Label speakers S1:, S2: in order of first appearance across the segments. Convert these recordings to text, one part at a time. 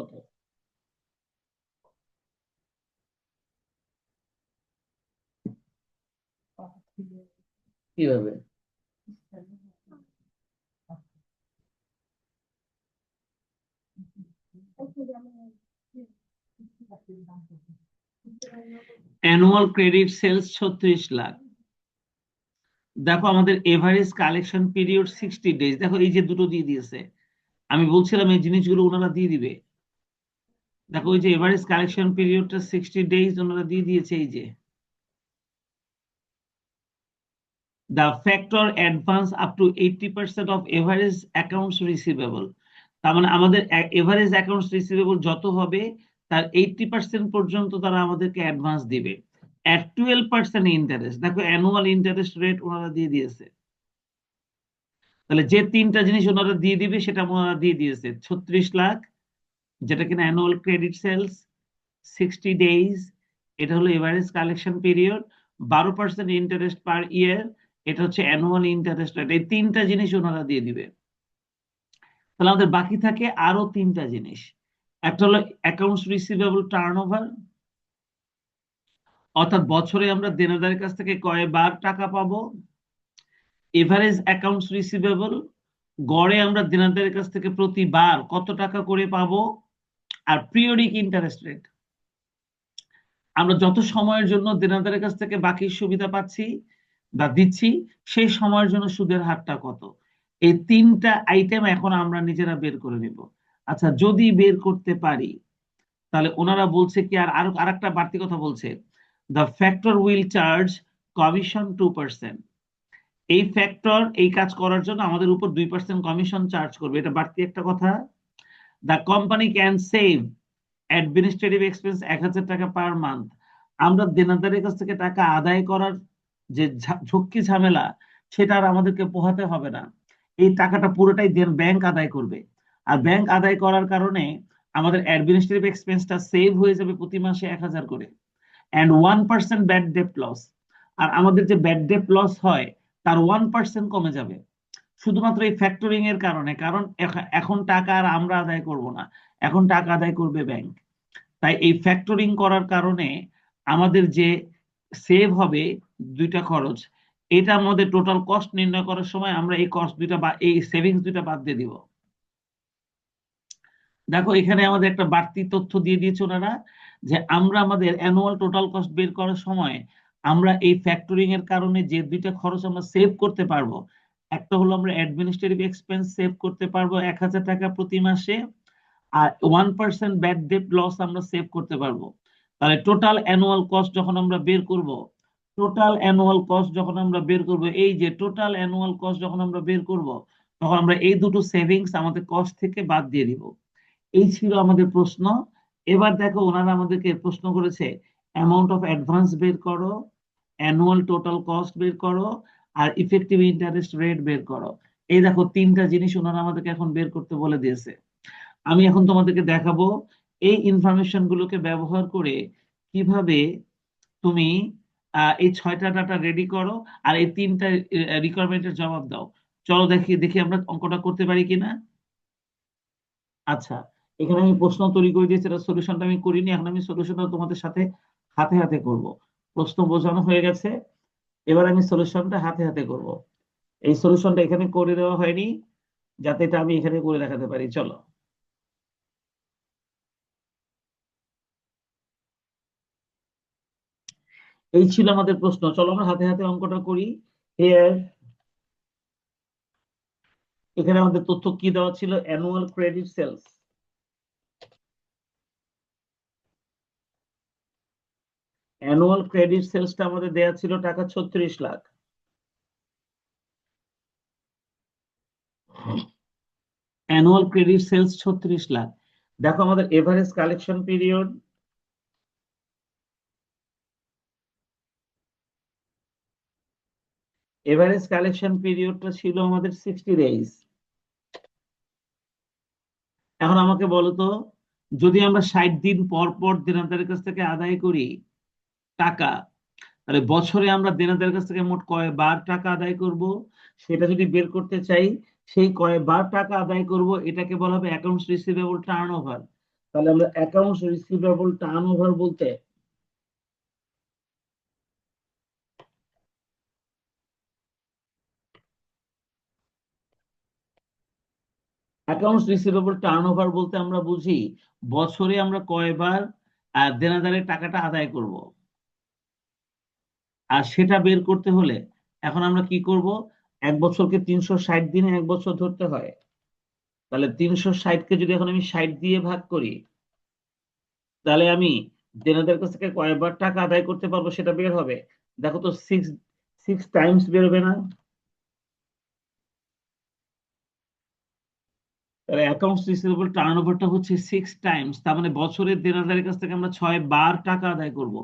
S1: ওকে, কিভাবে? Annual credit sales 36 lakh. দেখো আমাদের এভারেজ কালেকশন পিরিয়ড 60 ডেজ। দেখো এই যে দুটো দিয়ে দিয়েছে, আমি বলছিলাম এই জিনিসগুলো ওনারা দিয়ে দিবে। দেখো ওই যে এভারেজ কালেকশন পিরিয়ডটা 60 ডেজ ওনারা দিয়ে দিয়েছে। এই যে the factor advance up to 80% of average accounts receivable। তার মানে আমাদের এভারেজ অ্যাকাউন্টস রিসিভেবল যত হবে তার 80% পর্যন্ত তারা আমাদেরকে অ্যাডভান্স দিবে at 12% ইন্টারেস্ট। দেখো অ্যানুয়াল ইন্টারেস্ট রেট ওনারা দিয়ে দিয়েছে। তাহলে যে তিনটা জিনিস ওনারা দিয়ে দিবে সেটা ওনারা দিয়ে দিয়েছে 36 লাখ, যেটা কিনা অ্যানুয়াল ক্রেডিট সেলস, 60 ডেজ, এটা হলো average collection period, 12% interest per year, এটা হচ্ছে অ্যানুয়াল ইন্টারেস্ট রেট। এই তিনটা জিনিস ওনারা দিয়ে দিবে। তাহলে আমাদের বাকি থাকে আরো তিনটা জিনিস। একটা হলো অ্যাকাউন্টস রিসিভেবল টার্নওভার, অর্থাৎ বছরে আমরা দেনাদারের কাছ থেকে কয়বার টাকা পাবো। এভারেজ অ্যাকাউন্টস রিসিভেবল, গড়ে আমরা দেনাদারের কাছ থেকে প্রতিবার কত টাকা করে পাবো। আর পিরিয়ডিক ইন্টারেস্ট রেট, আমরা যত সময়ের জন্য দেনাদারের কাছ থেকে বাকির সুবিধা পাচ্ছি বা দিচ্ছি সেই সময়ের জন্য সুদের হারটা কত। এই তিনটা আইটেম এখন আমরা নিজেরা বের করে নিব। আচ্ছা, যদি বের করতে পারি তাহলে ওনারা বলছে কি, আর আরো আরেকটা বাড়তি কথা বলছে, the factor will charge commission 2%। এই ফ্যাক্টর এই কাজ করার জন্য আমাদের উপর 2% কমিশন চার্জ করবে, এটা বাড়তি একটা কথা। The company can save administrative expense 1,000 টাকা পার মান্থ। আমরা দেনাদারের কাছ থেকে টাকা আদায় করার যে ঝক্কি ঝামেলা সেটা আর আমাদেরকে পোহাতে হবে না। এই টাকাটা পুরোটাই ব্যাংক আদায় করবে। আর ব্যাংক আদায় করার কারণে আমাদের অ্যাডমিনিস্ট্রেটিভ এক্সপেন্সটা সেভ হয়ে যাবে প্রতি মাসে 1,000 করে। অ্যান্ড 1% ব্যাড ডেট লস, আর আমাদের যে ব্যাড ডেট লস হয় তার 1% কমে যাবে শুধুমাত্র এই ফ্যাক্টরিং এর কারণে। কারণ এখন টাকা আর আমরা আদায় করব না, এখন টাকা আদায় করবে ব্যাংক। তাই এই ফ্যাক্টরিং করার কারণে আমাদের যে সেভ হবে দুইটা খরচ, এটা আমাদের টোটাল কস্ট নির্ণয় করার সময় আমরা এই কস্ট দুইটা বা এই সেভিংস দুইটা বাদ দিয়ে দিব। দেখো এখানে আমাদের একটা বাড়তি তথ্য দিয়ে দিয়েছে ওনারা, যে আমরা আমাদের অ্যানুয়াল টোটাল কস্ট বের করার সময় আমরা এই ফ্যাক্টরিং এর কারণে যে দুইটা খরচ আমরা সেভ করতে পারবো, একটা হলো আমরা অ্যাডমিনিস্ট্রেটিভ এক্সপেন্স সেভ করতে পারবো 1,000 টাকা প্রতি মাসে, আর 1% ব্যাড ডেট লস আমরা সেভ করতে পারবো। তাহলে টোটাল অ্যানুয়াল কস্ট যখন আমরা বের করব, টোটাল অ্যানুয়াল কস্ট যখন আমরা বের করব, এই যে টোটাল অ্যানুয়াল কস্ট যখন আমরা বের করব, তখন আমরা এই দুটো সেভিংস আমাদের কস্ট থেকে বাদ দিয়ে দিব। এই ছিল আমাদের প্রশ্ন। এবার দেখো ওনারা আমাদেরকে প্রশ্ন করেছে অ্যামাউন্ট অফ অ্যাডভান্স বের করো, অ্যানুয়াল টোটাল কস্ট বের করো, আর ইফেক্টিভ ইন্টারেস্ট রেট বের করো। এই দেখো তিনটা জিনিস ওনারা আমাদেরকে এখন বের করতে বলে দিয়েছে। আমি এখন তোমাদেরকে দেখাবো এই ইনফরমেশন গুলোকে ব্যবহার করে কিভাবে তুমি এই 6টা ডাটা রেডি করো আর এই তিনটা রিকোয়ারমেন্টের জবাব দাও। চলো দেখি দেখি আমরা অঙ্কটা করতে পারি কিনা। আচ্ছা, এখানে আমি প্রশ্ন তৈরি করে দিয়েছি, এটা সলিউশনটা আমি করিনি, এখন আমি সলিউশনটা তোমাদের সাথে হাতে হাতে করব। প্রশ্ন বোঝানো হয়ে গেছে, এবার আমি সলিউশনটা হাতে হাতে করব। এই সলিউশনটা এখানে করে দেওয়া হয়নি, যাতে এটা আমি এখানে করে দেখাতে পারি। চলো, এই ছিল আমাদের প্রশ্ন। চলো আমরা হাতে হাতে অঙ্কটা করি। Here, এখানে আমাদের তথ্য কি দেওয়া ছিল, annual credit sales. Annual credit সেলসটা আমাদের দেওয়া ছিল টাকা 36 lakh. Annual credit sales 36 lakh. দেখো আমাদের average collection period, average collection পিরিয়ডটা ছিল আমাদের 60 ডেজ। এখন আমাকে বলো তো, যদি আমরা 60 দিন পর পর দেনাদারের কাছ থেকে আদায় করি টাকা, তাহলে বছরে আমরা দেনাদারের কাছ থেকে মোট কয়বার টাকা আদায় করব সেটা যদি বের করতে চাই, সেই কয়বার টাকা আদায় করব এটাকে বলা হবে অ্যাকাউন্টস রিসিভেবল টার্নওভার। তাহলে আমরা অ্যাকাউন্টস রিসিভেবল টার্নওভার বলতে অ্যাকাউন্টস রিসিভেবল টার্নওভার বলতে আমরা বুঝি বছরে আমরা কয়বার দেনাদারের টাকাটা আদায় করব। আর সেটা বের করতে হলে এখন আমরা কি করব, এক বছরকে 360 দিনে এক বছর ধরতে হয়। তাহলে 360-কে যদি এখন আমি 60 দিয়ে ভাগ করি, তাহলে আমি দেনাদারের কাছ থেকে কয়বার টাকা আদায় করতে পারবো সেটা বের হবে। দেখো তো, সিক্স সিক্স টাইমস বেরোবে না? তাহলে অ্যাকাউন্টস রিসিভেবল টার্নওভারটা হচ্ছে 6 টাইমস, তার মানে বছরের দেনাদারের কাছ থেকে আমরা 6 বার টাকা আদায় করব।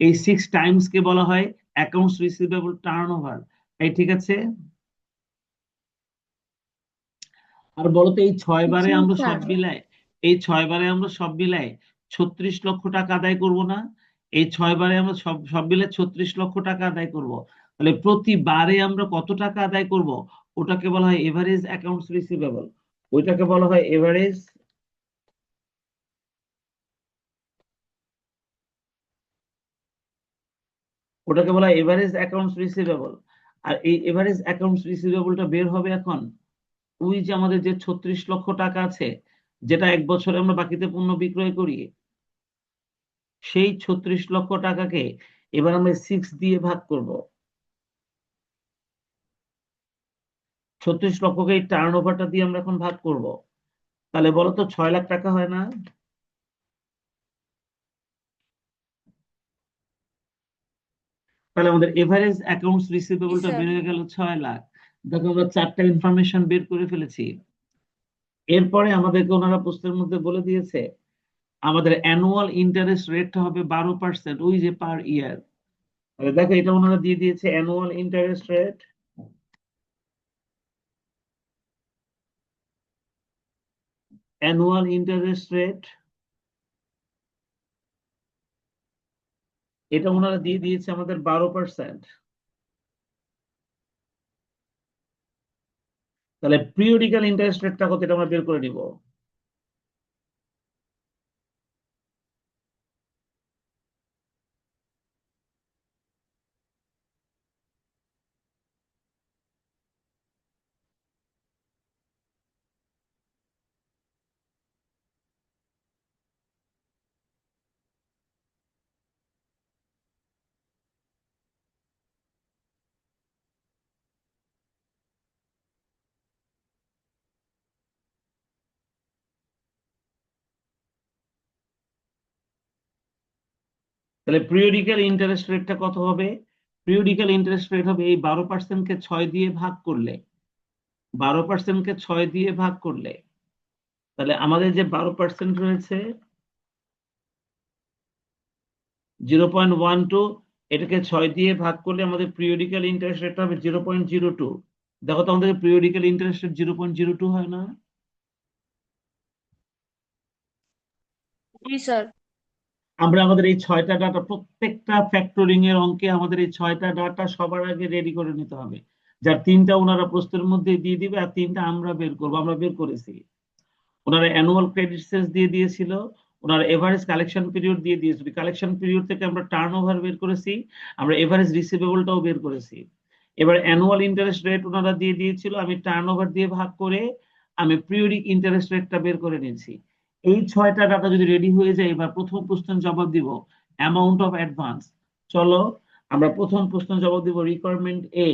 S1: এই 6 টাইমস কে বলা হয় অ্যাকাউন্টস রিসিভেবল টার্নওভার। এই ঠিক আছে। আর বলতো এই 6 বারে
S2: জি
S1: আমরা
S2: স্যার।
S1: সব মিলাই, এই 6 বারে আমরা সব মিলাই 36 লক্ষ টাকা আদায় করব না? এই 6 বারে আমরা সব সব মিলে 36 লক্ষ টাকা আদায় করব। তাহলে প্রতিবারে আমরা কত টাকা আদায় করব, ওটাকে বলা হয় এভারেজ অ্যাকাউন্টস রিসিভেবল। ওইটাকে বলা হয় এভারেজ, ওটাকে বলা হয় এভারেজ অ্যাকাউন্টস রিসিভেবল। আর এই এভারেজ অ্যাকাউন্টস রিসিভেবলটা বের হবে এখন ওই যে আমাদের যে 36 লক্ষ টাকা আছে, যেটা এক বছরে আমরা বাকিতে পণ্য বিক্রয় করি, সেই 36 লক্ষ টাকাকে এবার আমরা 6 দিয়ে ভাগ করব। 36 লক্ষকে এই টার্ন ওভারটা দিয়ে আমরা এখন ভাগ করব। তাহলে বলো তো 6 লাখ টাকা হয় না? তাহলে আমাদের এভারেজ অ্যাকাউন্টস
S2: জি
S1: রিসিভেবলটা
S2: স্যার।
S1: বের হয়ে গেল 6 লাখ। দেখো আমরা 4টা ইনফরমেশন বের করে ফেলেছি। এরপরে আমাদেরকে ওনারা প্রশ্নের মধ্যে বলে দিয়েছে আমাদের অ্যানুয়াল ইন্টারেস্ট রেটটা হবে 12%, ওই যে পার ইয়ার। তাহলে দেখো এটা ওনারা দিয়ে দিয়েছে annual interest rate. Annual interest rate এটা ওনারা দিয়ে দিয়েছে আমাদের 12%। তাহলে পিরিয়ডিক্যাল ইন্টারেস্ট রেটটা কত এটা আমরা বের করে নিব। তাহলে পিরিয়ডিক্যাল ইন্টারেস্ট রেটটা কত হবে? পিরিয়ডিক্যাল ইন্টারেস্ট রেট হবে এই 12%-কে 6 দিয়ে ভাগ করলে, 12%-কে 6 দিয়ে ভাগ করলে, তাহলে আমাদের যে 12% রয়েছে 0.12, এটাকে 6 দিয়ে ভাগ করলে আমাদের পিরিয়ডিক্যাল ইন্টারেস্ট রেটটা হবে 0.02। দেখো তো আমাদের পিরিয়ডিক্যাল ইন্টারেস্ট রেট 0.02 হয় না?
S2: জি স্যার।
S1: আমরা আমাদের এই 6টা ডাটা, প্রত্যেকটা ফ্যাক্টরিং এর অঙ্কে আমাদের এই 6টা ডাটা সবার আগে রেডি করে নিতে হবে। যার 3টা ওনারা প্রশ্নের মধ্যে দিয়ে দিবে আর 3টা আমরা বের করবো, আমরা বের করেছি। ওনারা অ্যানুয়াল ক্রেডিট সেলস দিয়ে দিয়েছিল, ওনারা এভারেজ কালেকশন পিরিয়ড দিয়ে দিয়েছিল, কালেকশন পিরিয়ড থেকে আমরা টার্ন ওভার বের করেছি, আমরা এভারেজ রিসিভেবলটাও বের করেছি। এবার অ্যানুয়াল ইন্টারেস্ট রেট ওনারা দিয়ে দিয়েছিল, আমি টার্ন ওভার দিয়ে ভাগ করে আমি পিরিয়ডিক ইন্টারেস্ট রেটটা বের করে নিয়েছি। এই 6টা ডাটা যদি রেডি হয়ে যায়, এবার প্রথম প্রশ্নের জবাব দিব অ্যামাউন্ট অফ অ্যাডভান্স। চলো আমরা প্রথম প্রশ্নের জবাব দিব requirement A.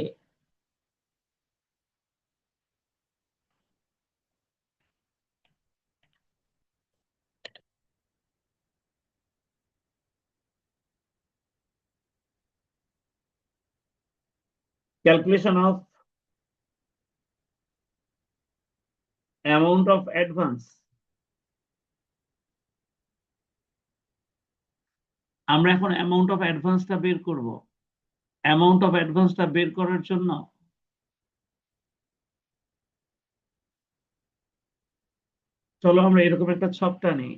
S1: Calculation of amount of advance. আমরা এখন অ্যামাউন্ট অফ অ্যাডভান্সটা বের করব। অ্যামাউন্ট অফ অ্যাডভান্সটা বের করার জন্য চলো আমরা এরকম একটা ছকটা নিই।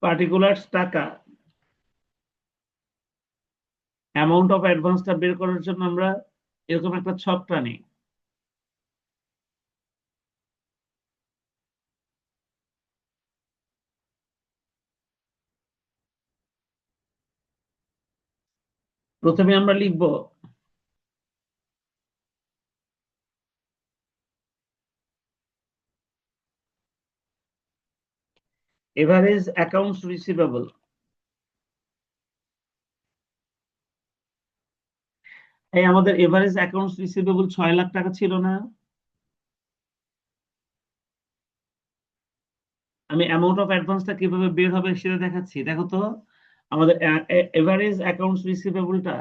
S1: পার্টিকুলার টাকা, অ্যামাউন্ট অফ অ্যাডভান্সটা বের করার জন্য আমরা এরকম একটা ছক টানি। প্রথমে আমরা লিখব এভারেজ অ্যাকাউন্টস রিসিভেবল। এই আমাদের এভারেজ অ্যাকাউন্টস রিসিভেবল 6 লাখ টাকা ছিল না? আমি অ্যামাউন্ট অফ অ্যাডভান্সটা কিভাবে বের হবে সেটা দেখাচ্ছি, দেখো তো। আমাদের এভারেজ অ্যাকাউন্টস রিসিভেবলটা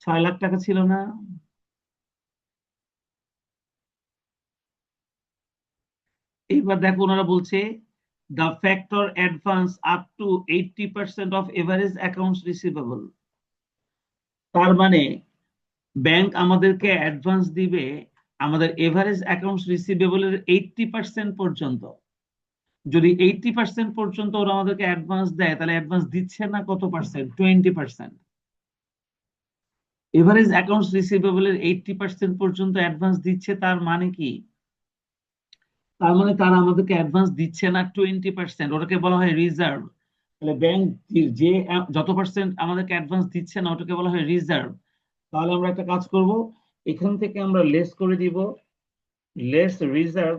S1: 6 লাখ টাকা ছিল না? এইবার দেখো ওনারা বলছে the factor advance up to 80% of average accounts receivable. তার মানে ব্যাংক আমাদেরকে অ্যাডভান্স দিবে আমাদের এভারেজ অ্যাকাউন্টস রিসিভেবলের 80% পর্যন্ত। যদি 80% পর্যন্ত ওরা আমাদেরকে অ্যাডভান্স দেয়, তাহলে অ্যাডভান্স দিচ্ছে না কত পার্সেন্ট? 20%। এভারেজ অ্যাকাউন্টস রিসিভেবলের 80% পর্যন্ত অ্যাডভান্স দিচ্ছে, তার মানে কি? তার মানে তারা আমাদেরকে অ্যাডভান্স দিচ্ছে না 20%, ওটাকে বলা হয় রিজার্ভ। তাহলে ব্যাংক যে যত পার্সেন্ট আমাদেরকে অ্যাডভান্স দিচ্ছে না, ওটাকে বলা হয় রিজার্ভ। তাহলে আমরা একটা কাজ করব, এখান থেকে আমরা লেস করে দিব, লেস রিজার্ভ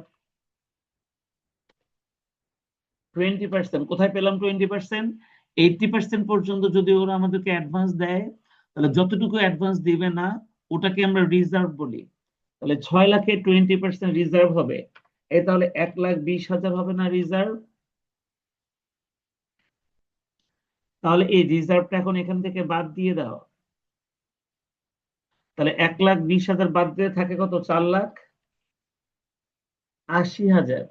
S1: 20%। কোথায় পেলাম 20%? 80% পর্যন্ত যদি ওরা আমাদেরকে অ্যাডভান্স দেয়, তাহলে যতটুকু অ্যাডভান্স দিবে না, ওটাকে আমরা রিজার্ভ বলি। তাহলে 6 লাখে 20% রিজার্ভ হবে, এই তাহলে 1,20,000 হবে না রিজার্ভ? তাহলে এই রিজার্ভটা এখন এখান থেকে বাদ দিয়ে দাও। তাহলে 1,20,000 বাদ দিয়ে থাকে কত? 4,80,000।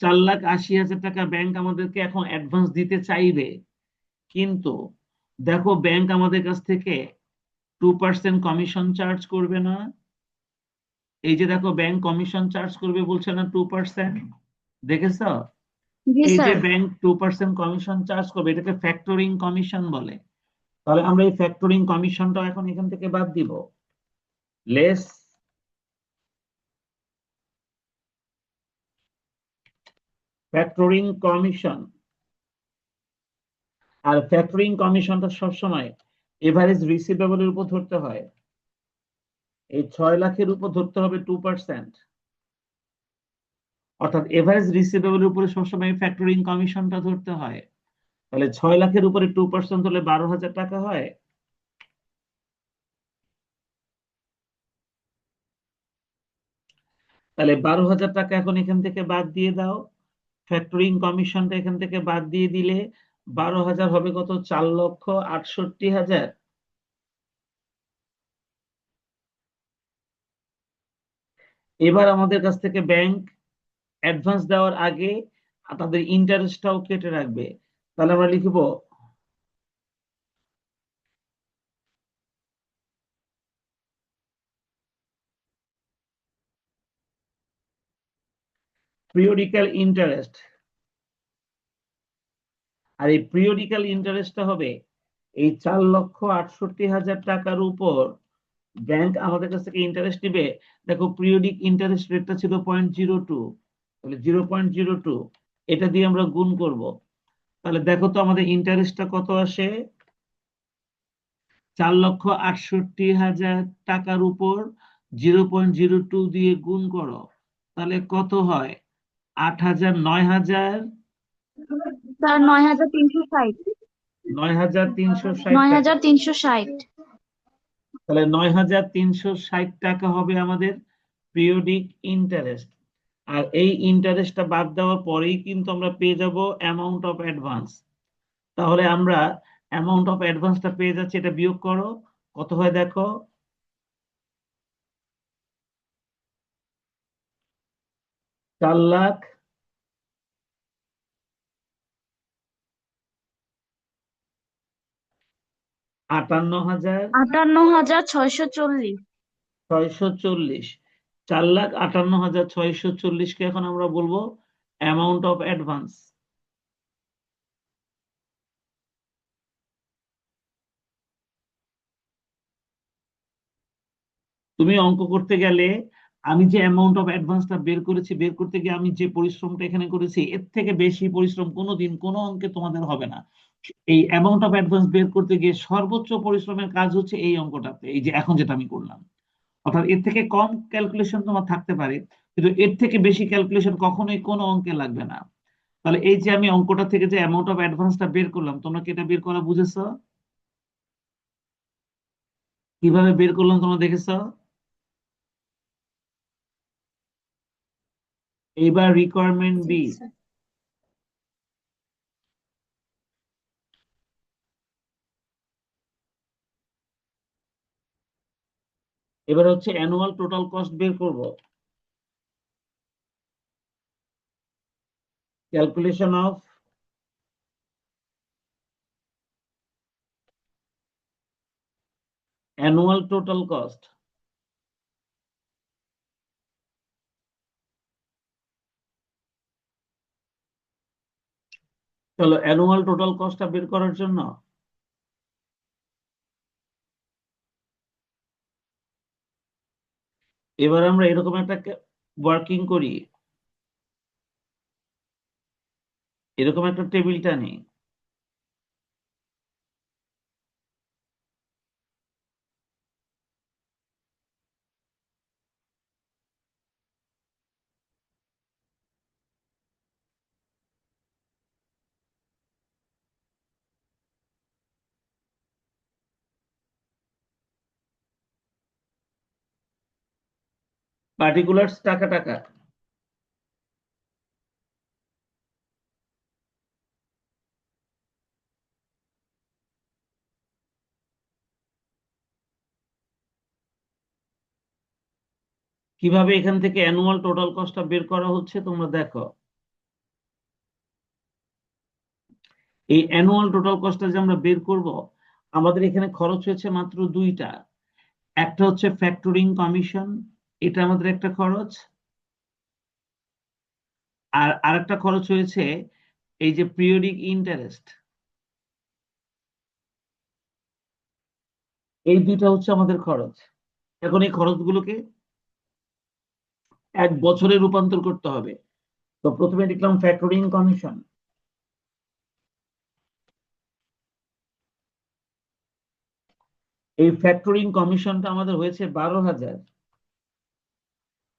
S1: 4,80,000 টাকা ব্যাংক আমাদেরকে এখন অ্যাডভান্স দিতে চাইবে, কিন্তু দেখো ব্যাংক আমাদের কাছ থেকে 2% কমিশন চার্জ করবে না? এই যে দেখো ব্যাংক কমিশন চার্জ করবে বলছে না 2%, দেখেছ?
S2: জি
S1: এই যে
S2: স্যার।
S1: ব্যাংক 2% কমিশন চার্জ করবে, এটাকে ফ্যাক্টরিং কমিশন বলে। তাহলে আমরা এই ফ্যাক্টরিং কমিশনটা এখন এখান থেকে বাদ দিব। Less factoring commission. আর ফ্যাক্টরিং কমিশনটা সবসময় এভারেজ রিসিভেবলের উপর ধরতে হয়। এই 6 লাখের উপর ধরতে হবে 2%। অর্থাৎ এভারেজ রিসিভেবলের উপরে সবসময় ফ্যাক্টরিং কমিশনটা ধরতে হয়। তাহলে 6 লাখের উপরে 2% হলে 12,000 টাকা হয়। তাহলে 12,000 টাকা এখন এখান থেকে বাদ দিয়ে দাও, ফ্যাক্টরিং কমিশনটা এখান থেকে বাদ দিয়ে দিলে 12,000 হবে কত? 4,68,000। এবার আমাদের কাছ থেকে ব্যাংক অ্যাডভান্স দেওয়ার আগে তাদের ইন্টারেস্টটাও কেটে রাখবে। তাহলে আমরা লিখব পিরিয়ডিক্যাল ইন্টারেস্ট। আর এই পিরিয়ডিক্যাল ইন্টারেস্টটা হবে এই 4,68,000 টাকার উপর ব্যাংক আমাদের কাছ থেকে ইন্টারেস্ট নিবে। দেখো পিরিয়ডিক ইন্টারেস্ট রেটটা ছিল 0.02, তাহলে 0.02 এটা দিয়ে আমরা গুণ করব। তাহলে দেখো তো আমাদের ইন্টারেস্টটা কত আসে? 4,68,000 টাকার উপর 0.02 দিয়ে গুণ করো, তাহলে কত হয়? 8,000, 9,000,
S2: স্যার 9,360।
S1: 9,360
S2: নয়
S1: টাকা।
S2: হাজার তিনশো ষাট
S1: তাহলে 9,360 টাকা হবে আমাদের পিরিয়ডিক ইন্টারেস্ট। আর এই ইন্টারেস্টটা বাদ দেওয়ার পরেই কিন্তু আমরা পেয়ে যাব অ্যামাউন্ট অফ অ্যাডভান্স। তাহলে আমরা অ্যামাউন্ট অফ অ্যাডভান্সটা পেয়ে যাচ্ছি, এটা বিয়োগ করো, কত হয় দেখো? 4,58,640। 4,58,640 কে এখন আমরা বলবো অ্যামাউন্ট অফ অ্যাডভান্স। তুমি অঙ্ক করতে গেলে আমি যে অ্যামাউন্ট অফ অ্যাডভান্সটা বের করেছি, বের করতে গিয়ে আমি যে পরিশ্রমটা এখানে করেছি এর থেকে বেশি পরিশ্রম কোনোদিন কোনো অঙ্কে তোমাদের হবে না। এই অ্যামাউন্ট অফ অ্যাডভান্স বের করতে গিয়ে সর্বোচ্চ পরিশ্রমের কাজ হচ্ছে এই অঙ্কটাতে, এই যে এখন যেটা আমি করলাম। অর্থাৎ এর থেকে কম ক্যালকুলেশন তোমার থাকতে পারে, কিন্তু এর থেকে বেশি ক্যালকুলেশন কখনোই কোনো অঙ্কে লাগবে না। তাহলে এই যে আমি অঙ্কটা থেকে যে অ্যামাউন্ট অফ অ্যাডভান্সটা বের করলাম, তোমরা কি এটা বের করা বুঝেছো? কিভাবে বের করলাম তোমরা দেখেছো? এইবার রিকোয়ারমেন্ট
S2: জি
S1: বি।
S2: স্যার।
S1: এবার হচ্ছে অ্যানুয়াল টোটাল কস্ট বের করব। Calculation of annual total cost. চলো অ্যানুয়াল টোটাল কস্টটা বের করার জন্য এবার আমরা এরকম একটা ওয়ার্কিং করি, এরকম একটা টেবিলটা নিই। পার্টিকুলার্স টাকা টাকা। কিভাবে এখান থেকে অ্যানুয়াল টোটাল কস্টটা বের করা হচ্ছে তোমরা দেখো। এই অ্যানুয়াল টোটাল কস্টটা যে আমরা বের করব, আমাদের এখানে খরচ হয়েছে মাত্র দুইটা। একটা হচ্ছে ফ্যাক্টরিং কমিশন, এটা আমাদের একটা খরচ। আর আরেকটা খরচ হয়েছে এই যে পিরিয়ডিক ইন্টারেস্ট। এই দুইটা হচ্ছে আমাদের খরচ। এখন এই খরচগুলোকে এক বছরে রূপান্তর করতে হবে। তো প্রথমে লিখলাম ফ্যাক্টরিং কমিশন। এই ফ্যাক্টরিং কমিশনটা আমাদের হয়েছে 12,000।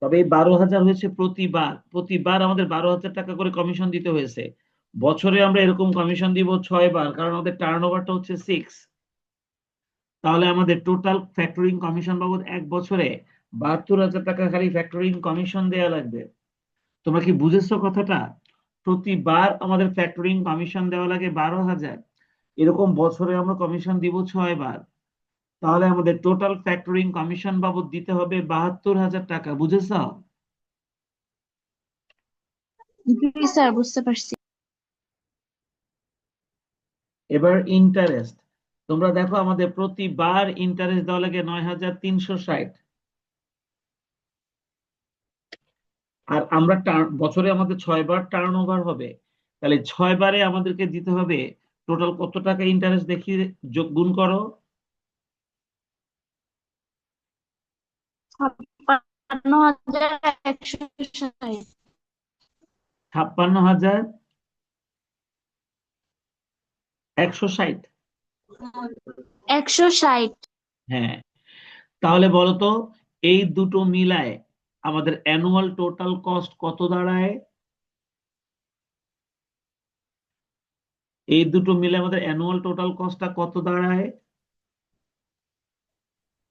S1: তবে এই 12,000 হয়েছে প্রতিবার, প্রতিবার আমাদের 12,000 টাকা করে কমিশন দিতে হয়েছে। বছরে আমরা এরকম কমিশন দিব 6 বার, কারণ আমাদের টার্ন ওভারটা হচ্ছে 6। তাহলে আমাদের টোটাল ফ্যাক্টরিং কমিশন বাবদ এক বছরে 72,000 টাকা খালি ফ্যাক্টরিং কমিশন দেয়া লাগবে। তোমরা কি বুঝেছো কথাটা? প্রতিবার আমাদের ফ্যাক্টরিং কমিশন দেওয়া লাগে 12,000, এরকম বছরে আমরা কমিশন দিব 6 বার। তাহলে আমাদের টোটাল ফ্যাক্টরিং কমিশন বাবদ দিতে হবে 72,000 টাকা, বুঝেছ?
S2: জি স্যার, বুঝতে পারছি।
S1: এবার ইন্টারেস্ট। তোমরা দেখো আমাদের প্রতিবার ইন্টারেস্ট দেওয়া লাগে 9,360। আর আমরা বছরে আমাদের 6 বার টার্ন ওভার হবে। তাহলে 6 বারে আমাদেরকে দিতে হবে টোটাল কত টাকা ইন্টারেস্ট, দেখিয়ে যোগ গুণ করো।
S2: 56,160।
S1: 56,160।
S2: 160।
S1: হ্যাঁ। তাহলে বলো তো, এই দুটো মিলায় আমাদের অ্যানুয়াল টোটাল কস্ট কত দাঁড়ায়? এই দুটো মিলে আমাদের অ্যানুয়াল টোটাল কস্টটা কত দাঁড়ায়?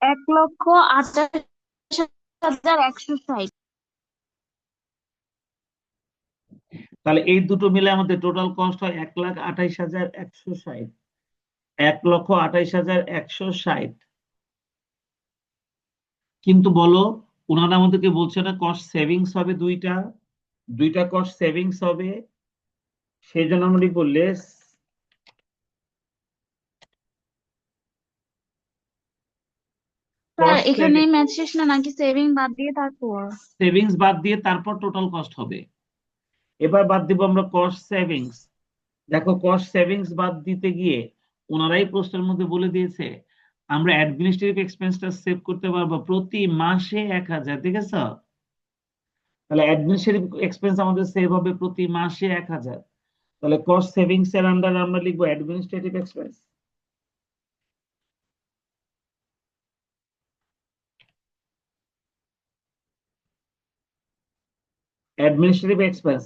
S2: 1,28,160।
S1: তাহলে এই দুটো মিলে আমাদের টোটাল কস্ট হয় 1,28,160। 1,28,160। কিন্তু বলো, ওনারা আমাদেরকে বলছে না কস্ট সেভিংস হবে দুইটা, দুইটা কস্ট সেভিংস হবে। সেই জন্য আমরা লিখবো লেস
S2: স্যার,
S1: কস্ট
S2: এখানে
S1: সেভিং,
S2: ম্যাথ শেষ না নাকি সেভিং বাদ দিয়ে তারপর?
S1: সেভিংস বাদ দিয়ে তারপর টোটাল কস্ট হবে। এবার বাদ দিব আমরা কস্ট সেভিংস। দেখো কস্ট সেভিংস বাদ দিতে গিয়ে ওনারাই প্রশ্নের মধ্যে বলে দিয়েছে আমরা অ্যাডমিনিস্ট্রেটিভ এক্সপেন্সটা সেভ করতে পারবো প্রতি মাসে 1000, ঠিক আছে? তাহলে অ্যাডমিনিস্ট্রেটিভ এক্সপেন্স আমাদের সেভ হবে প্রতি মাসে 1000। তাহলে কস্ট সেভিংস এর আন্ডারে আমরা লিখবো অ্যাডমিনিস্ট্রেটিভ এক্সপেন্স। অ্যাডমিনিস্ট্রেটিভ এক্সপেন্স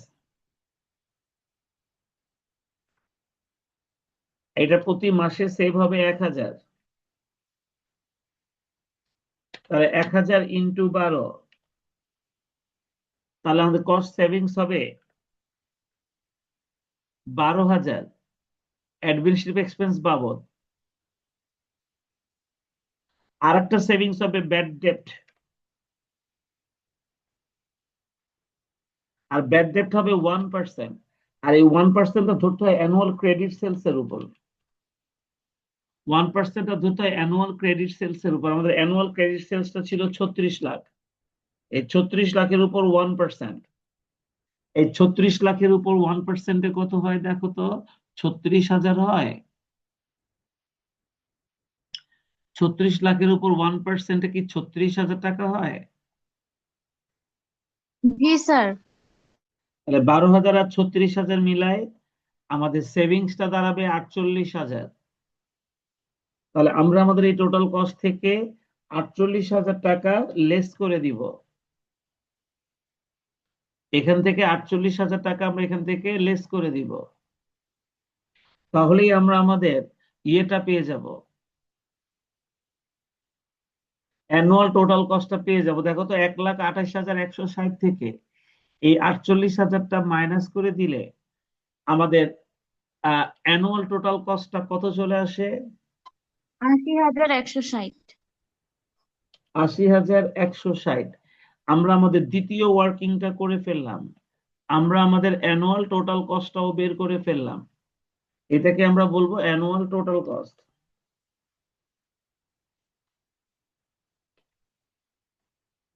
S1: এটা প্রতি মাসে সেভ হবে 1000। তাহলে 1000 ইন্টু 12, তাহলে আমাদের কস্ট সেভিংস হবে 12000 অ্যাডমিনিস্ট্রেটিভ এক্সপেন্স বাবদ। আর একটা সেভিংস হবে ব্যাড ডেপ্ট, আর ব্যাড ডেপ্ট হবে 1%। আর এই 1%টা ধরতে হয় অ্যানুয়াল ক্রেডিট সেলস এর উপর। 1%টা ধরতে হয় অ্যানুয়াল ক্রেডিট সেলস এর উপর। আমাদের অ্যানুয়াল ক্রেডিট সেলসটা ছিল 36 লাখ। এই 36 লাখের উপর 1%, এই 36 লাখের উপর 1%-এ কত হয় দেখো তো? 36,000 হয়। 36 লাখের উপর 1%-এ কি 36,000 টাকা হয়?
S2: জি স্যার।
S1: তাহলে 12,000 আর 36,000 মিলায় আমাদের সেভিংসটা দাঁড়াবে 48,000। তাহলে আমরা আমাদের এই টোটাল কস্ট থেকে 48,000 টাকা লেস করে দিব। এখান থেকে 48,000 টাকা আমরা এখান থেকে লেস করে দিব। তাহলেই আমরা আমাদের ইয়েটা পেয়ে যাব, অ্যানুয়াল টোটাল কস্টটা পেয়ে যাব। দেখো তো 1,28,160 থেকে এই 48,000টা মাইনাস করে দিলে আমাদের অ্যানুয়াল টোটাল কস্টটা কত চলে আসে?
S2: 80,160।
S1: 80,160। আমরা আমাদের দ্বিতীয় ওয়ার্কিংটা করে ফেললাম, আমরা আমাদের অ্যানুয়াল টোটাল কস্টটাও বের করে ফেললাম। এটাকে আমরা বলবো অ্যানুয়াল টোটাল কস্ট।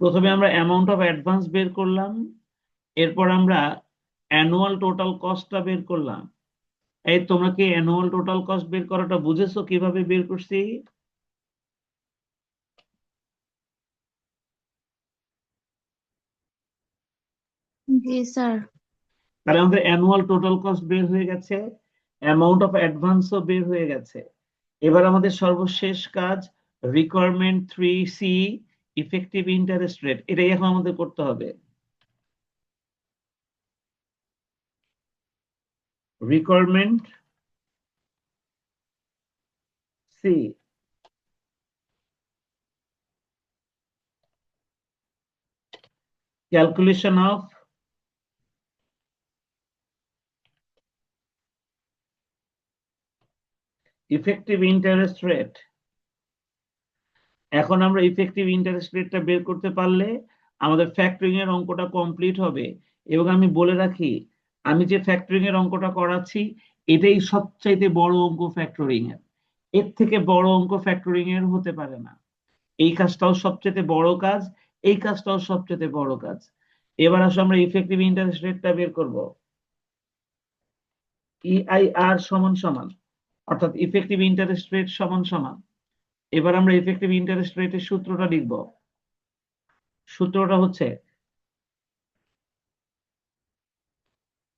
S1: প্রথমে আমরা অ্যামাউন্ট অফ অ্যাডভান্স বের করলাম, এরপর আমরা অ্যানুয়াল টোটাল কস্টটা বের করলাম। এই তোমরা কি অ্যানুয়াল টোটাল কস্ট বের করাটা বুঝেছো কিভাবে বের করছি?
S2: জি স্যার।
S1: তাহলে আমাদের অ্যানুয়াল টোটাল কস্ট বের হয়ে গেছে, অ্যামাউন্ট অফ অ্যাডভান্সও বের হয়ে গেছে। এবার আমাদের সর্বশেষ কাজ requirement 3C, effective interest rate, এটাই এখন আমাদের করতে হবে। Requirement C, calculation of effective interest rate. এখন আমরা ইফেক্টিভ ইন্টারেস্ট রেটটা বের করতে পারলে আমাদের ফ্যাক্টরিং এর অঙ্কটা কমপ্লিট হবে। এবং আমি বলে রাখি, আমি যে ফ্যাক্টরিং এর অঙ্কটা করাচ্ছি এটাই সবচাইতে বড় অঙ্ক ফ্যাক্টরিং এর। এর থেকে বড় অঙ্ক ফ্যাক্টরিং এর হতে পারে না। এই কাজটাও সবচেয়ে বড় কাজ, এই কাজটাও সবচেয়ে বড় কাজ। এবার আসলে আমরা ইফেক্টিভ ইন্টারেস্ট রেটটা বের করব। ইআইআর সমান সমান, অর্থাৎ ইফেক্টিভ ইন্টারেস্ট রেট সমান সমান। এবার আমরা ইফেক্টিভ ইন্টারেস্ট রেটের সূত্রটা লিখব। সূত্রটা হচ্ছে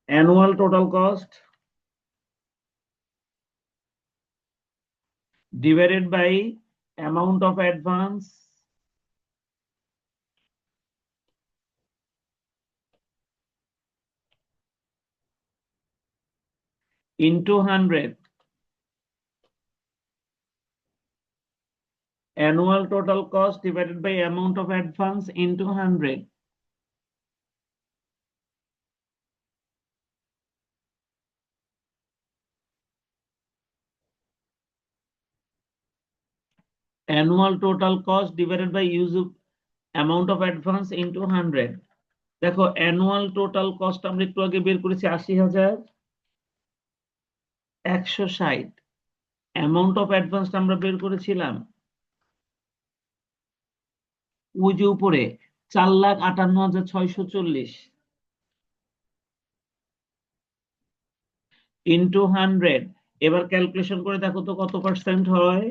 S1: annual total cost divided by amount of advance into 100। Annual total cost divided by amount of advance into 100। Annual total cost divided by use of amount of advance into 100। দেখো annual total cost আমরা একটু আগে বের করেছি 80,160। Amount of advance আমরা বের করেছিলাম ওই যে উপরে 4,58,640 ইন্টু 100। এবার ক্যালকুলেশন করে দেখো তো কত পার্সেন্ট হয়।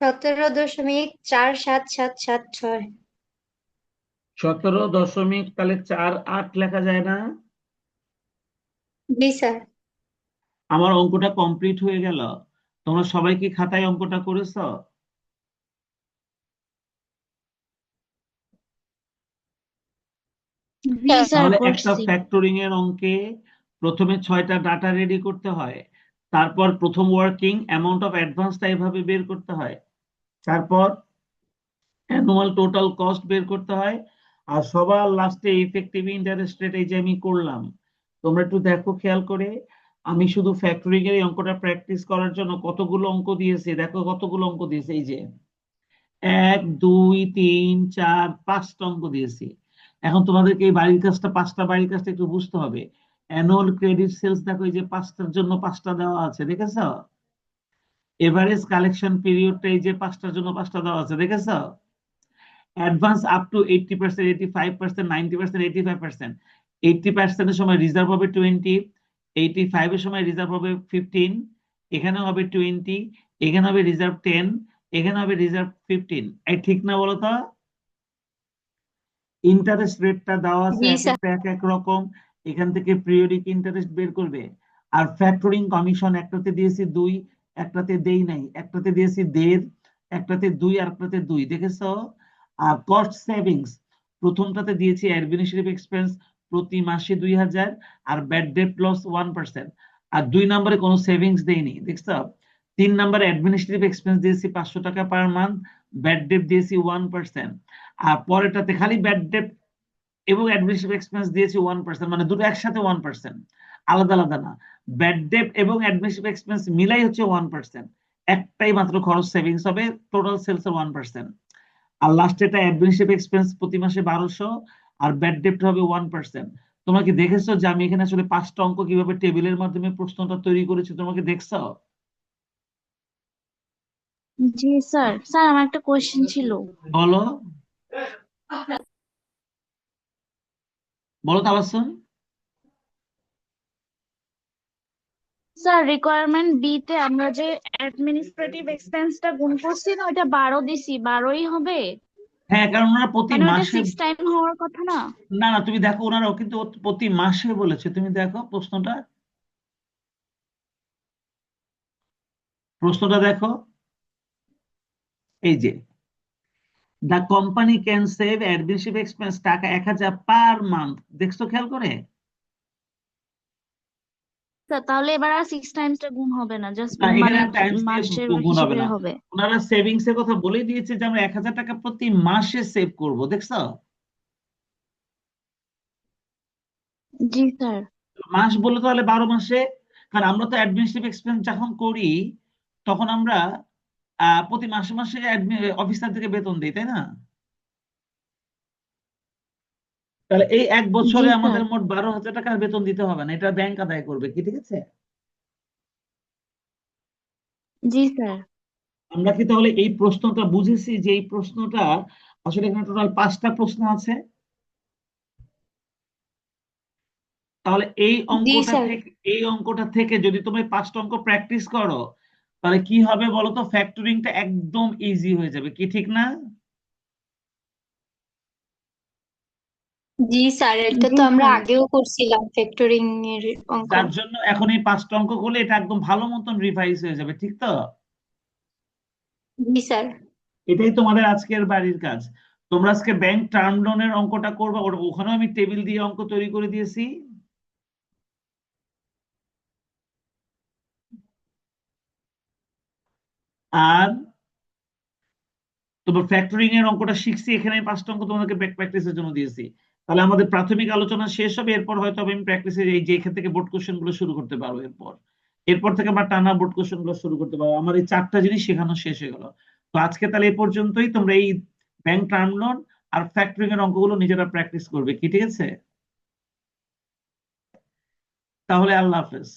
S3: 17.4776
S1: 17 তাহলে 48 লেখা যায় না?
S3: জি স্যার।
S1: আমার অঙ্কটা কমপ্লিট হয়ে গেল। তোমরা সবাই কি খাতায় অঙ্কটা করেছো?
S2: জি
S3: স্যার।
S2: স্যার
S1: তাহলে একটা
S2: করছি।
S1: ফ্যাক্টরিং এর অঙ্কে প্রথমে 6টা ডাটা রেডি করতে হয়, তারপর প্রথম ওয়ার্কিং অ্যামাউন্ট অফ অ্যাডভান্সটা এভাবে বের করতে হয়, তারপর অ্যানুয়াল টোটাল কস্ট বের করতে হয়, আর সবার লাস্টে ইফেক্টিভ ইন্টারেস্ট রেট এই যে আমি করলাম। তোমরা একটু দেখো খেয়াল করে, আমি শুধু ফ্যাক্টরিং এর এই অঙ্কটা প্র্যাকটিস করার জন্য কতগুলো অঙ্ক দিয়েছি, দেখো কতগুলো অঙ্ক দিয়েছি, এই যে 1 2 3 4 5টা অঙ্ক দিয়েছি। এখন তোমাদেরকে এই বাড়ির কাজটা, 5টা বাড়ির কাজটা একটু বুঝতে হবে। অ্যানুয়াল ক্রেডিট সেলস দেখো, এই যে 5টার জন্য 5টা দেওয়া আছে, দেখেছো? এভারেজ কালেকশন পিরিয়ডটা এই যে 5টার জন্য 5টা দেওয়া আছে, দেখেছো? Advance up to 80%, 85%, 90%, 85%। 80% এর সময় রিজার্ভ হবে 20, 85 এর সময় রিজার্ভ হবে 15, এখানে হবে 20, এখানে হবে রিজার্ভ 10, এখানে হবে রিজার্ভ 15। এই ঠিক না বলো তো? ইন্টারেস্ট রেটটা দেওয়া আছে
S3: জি
S1: এক
S3: স্যার।
S1: একটা এক এক রকম, এখান থেকে পিরিয়ডিক ইন্টারেস্ট বের করবে। আর ফ্যাক্টরিং কমিশন একটাতে দিয়েছি 2, একটাতে দেই নাই, একটাতে দিয়েছি 1.5, একটাতে 2 আর একটাতে 2, দেখেছো? আর কস্ট সেভিংস, প্রথমটাতে দিয়েছি অ্যাডমিনিস্ট্রেটিভ এক্সপেন্স প্রতি মাসে 2000 আর ব্যাড ডেট লস 1%, আর 2 নম্বরে কোনো সেভিংস দেইনি, দেখছো? 3 নম্বরে অ্যাডমিনিস্ট্রেটিভ এক্সপেন্স দিয়েছি 500 টাকা পার মান্থ, ব্যাড ডেট দিয়েছি 1%। আর পরেরটাতে খালি ব্যাড ডেট এবং অ্যাডমিনিস্ট্রেটিভ এক্সপেন্স দিয়েছি 1%, মানে দুটো একসাথে 1%, আলাদা আলাদা না। ব্যাড ডেট এবং অ্যাডমিনিস্ট্রেটিভ এক্সপেন্স মিলাই হচ্ছে 1%, একটাই মাত্র খরচ সেভিংস হবে, টোটাল সেলস এর 1%। আর লাস্ট এটা অ্যাডমিনিস্ট্রেটিভ এক্সপেন্স প্রতি মাসে 1200, আর ব্যাড ডেট হবে 1%। তোমরা কি দেখেছো যে আমি এখানে আসলে 5টা অঙ্ক কিভাবে টেবিলের মাধ্যমে প্রশ্নটা তৈরি করেছি? তোমাকে দেখছো?
S2: জি স্যার। স্যার আমার একটা কোয়েশ্চেন ছিল।
S1: বলো, বলো তাবাসসুম।
S2: স্যার রিকোয়ারমেন্ট বি তে আমরা যে অ্যাডমিনিস্ট্রেটিভ এক্সপেন্সটা গুণ করছি না, ওইটা 12 দিছি, 12ই হবে?
S1: হ্যাঁ, কারণ ওনারা প্রতি
S2: মানে ওইটা
S1: মাসে,
S2: 6 টাইম হওয়ার কথা না?
S1: না না তুমি দেখো, ওনারাও কিন্তু প্রতি মাসে বলেছে, তুমি দেখো প্রশ্নটা, প্রশ্নটা দেখো, এই যে the company can save administrative expense টাকা 1000 পার মান্থ, দেখছো খেয়াল করে?
S2: স্যার তাহলে এবার আর 6 টাইমসটা গুণ হবে না, জাস্ট
S1: না, এখানে
S2: মানে
S1: টাইমস দিয়ে
S2: মাসের
S1: গুণ হবে
S2: হিসেবে
S1: না।
S2: হবে?
S1: ওনারা সেভিংস এর কথা বলেই দিয়েছে যে আমরা 1000 টাকা প্রতি মাসে সেভ করব, দেখছো?
S2: জি স্যার।
S1: মাস বলে তাহলে 12 মাসে, কারণ আমরা তো অ্যাডমিনিস্ট্রেটিভ এক্সপেন্স যখন করি তখন আমরা প্রতি মাসে মাসে অফিসার থেকে বেতন দিই, তাই না? তাহলে এই এক
S2: জি
S1: বছরে
S2: স্যার।
S1: আমাদের মোট 12,000 টাকার বেতন দিতে হবে না, এটা ব্যাংক আদায় করবে, কি ঠিক আছে?
S2: জি স্যার।
S1: আমরা কি তাহলে এই প্রশ্নটা বুঝেছি যে এই প্রশ্নটা আসলে এখানে টোটাল 5টা প্রশ্ন আছে? তাহলে
S3: জি স্যার।
S1: এই অঙ্কটা থেকে যদি তুমি 5টা অঙ্ক প্র্যাকটিস করো, তাহলে কি হবে বলো তো? ফ্যাক্টরিংটা একদম ইজি হয়ে যাবে, কি ঠিক না?
S3: জি স্যার, এটা
S2: জি
S3: তো আমরা
S2: স্যার।
S3: আগেও করছিলাম ফ্যাক্টরিং এর অঙ্ক।
S1: যার জন্য এখন এই 5টা অঙ্ক করলে এটা একদম ভালো মতন রিভাইজ হয়ে যাবে, ঠিক তো?
S3: জি স্যার।
S1: এটাই তোমাদের আজকের বাড়ির কাজ। তোমরা আজকে ব্যাংক টার্ম লোনের অঙ্কটা করবে, ওখানেও আমি টেবিল দিয়ে অঙ্ক তৈরি করে দিয়েছি। আর তোমার ফ্যাক্টরিং এর অঙ্কটা শিখছি, এখানে আমি 5টা অঙ্ক তোমাদেরকে প্র্যাকটিসের জন্য দিয়েছি। তাহলে আমাদের প্রাথমিক আলোচনা শেষ হবে, এরপর হয়তো আমি প্র্যাকটিসে এই যে এখান থেকে বোর্ড কোশ্চেন গুলো শুরু করতে পারবো। এরপর এরপর থেকে আমরা টানা বোর্ড কোশ্চেন গুলো শুরু করতে পারবো। আমার এই 4টা জিনিস শেখানো শেষ হয়ে গেল। তো আজকে তাহলে এ পর্যন্তই। তোমরা এই ব্যাংক টার্ম লোন আর ফ্যাক্টরিং এর অঙ্কগুলো নিজেরা প্র্যাকটিস করবে, কি ঠিক আছে? তাহলে আল্লাহ হাফেজ।